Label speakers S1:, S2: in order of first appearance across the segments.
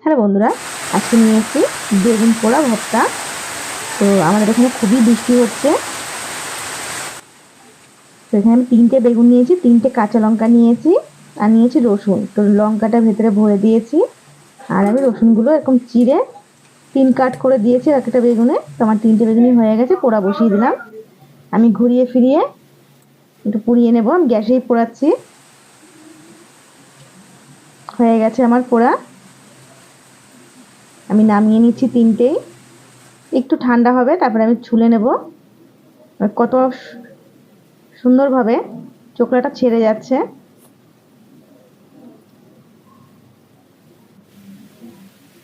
S1: Hello বন্ধুরা, আজকে নিয়ে এসেছি বেগুন পোড়া ভর্তা। তো আমাদের এখানে খুবই বৃষ্টি হচ্ছে, তো এখানে আমি 3টে বেগুন নিয়েছি, 3টে কাঁচা লঙ্কা নিয়েছি, আর নিয়েছি রসুন। তো লঙ্কাটা ভেতরে ভরে দিয়েছি, আর আমি রসুনগুলো এরকম চিড়ে 3 কাট করে দিয়েছি একটা বেগুনে। তো আমার 3টে বেগুনই হয়ে গেছে, পোড়া বসিয়ে দিলাম। আমি ঘুরিয়ে ফিরিয়ে একটু পুড়িয়ে নেব, আমি গ্যাসেই পোড়াচ্ছি। হয়ে গেছে আমার পোড়া, আমি নামিয়ে নিচ্ছি 3টেই। একটু ঠান্ডা হবে, তারপরে আমি ছুলে নেব। কত সুন্দরভাবে চোখলাটা ছেড়ে যাচ্ছে।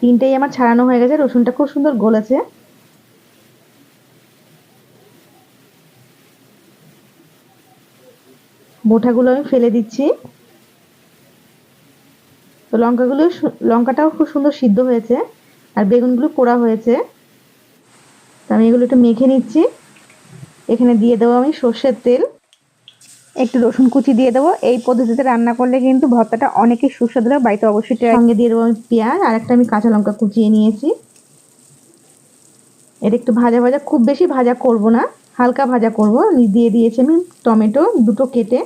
S1: তিনটেই আমার ছাড়ানো হয়ে গেছে, রসুনটা খুব সুন্দর গলেছে। বোঁটাগুলো আমি ফেলে দিচ্ছি। তো লঙ্কাটাও খুব সুন্দর সিদ্ধ হয়েছে, আর বেগুনগুলো পোড়া হয়েছে। তো আমি এগুলো একটু মেখে নিচ্ছি। এখানে দিয়ে দেবো আমি সর্ষের তেল, একটু রসুন কুচি দিয়ে দেবো। এই পদ্ধতিতে রান্না করলে কিন্তু ভর্তাটা অনেকই সুস্বাদু হয়, বাড়িতে অবশ্যই সঙ্গে দিয়ে দেবো আমি পেঁয়াজ, আর একটা আমি কাঁচা লঙ্কা কুচিয়ে নিয়েছি। এটা একটু ভাজা ভাজা, খুব বেশি ভাজা করব না, হালকা ভাজা করব। দিয়ে দিয়েছি আমি টমেটো দুটো কেটে।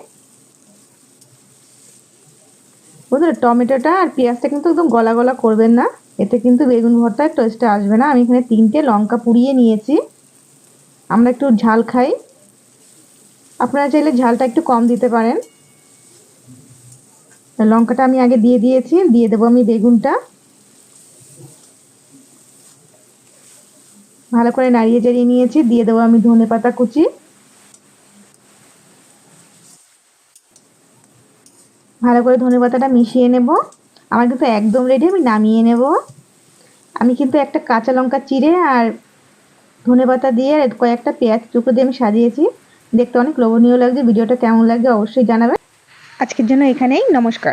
S1: বুঝলে, টমেটোটা আর পেঁয়াজটা কিন্তু একদম গলা গলা করবেন না, এতে কিন্তু বেগুন ভর্তার টেস্টটা আসবে না। আমি এখানে 3টে লঙ্কা পুড়িয়ে নিয়েছি, আমরা একটু ঝাল খাই, আপনারা চাইলে ঝালটা একটু কম দিতে পারেন। লঙ্কাটা আমি আগে দিয়ে দিয়েছি, দিয়ে দেবো আমি বেগুনটা। ভালো করে নাড়িয়ে চাড়িয়ে নিয়েছি, দিয়ে দেবো আমি ধনেপাতা কুচি। ভালো করে ধনেপাতাটা মিশিয়ে নেব। আমার কিন্তু একদম রেডি, আমি নামিয়ে নেব। আমি কিন্তু একটা কাঁচা লঙ্কা চিড়ে আর ধনেপাতা দিয়ে আর কয়েকটা পেঁয়াজ টুকরো দিয়ে আমি সাজিয়েছি, দেখতে অনেক লোভনীয় লাগছে। ভিডিওটা কেমন লাগছে অবশ্যই জানাবেন। আজকের জন্য এখানেই, নমস্কার।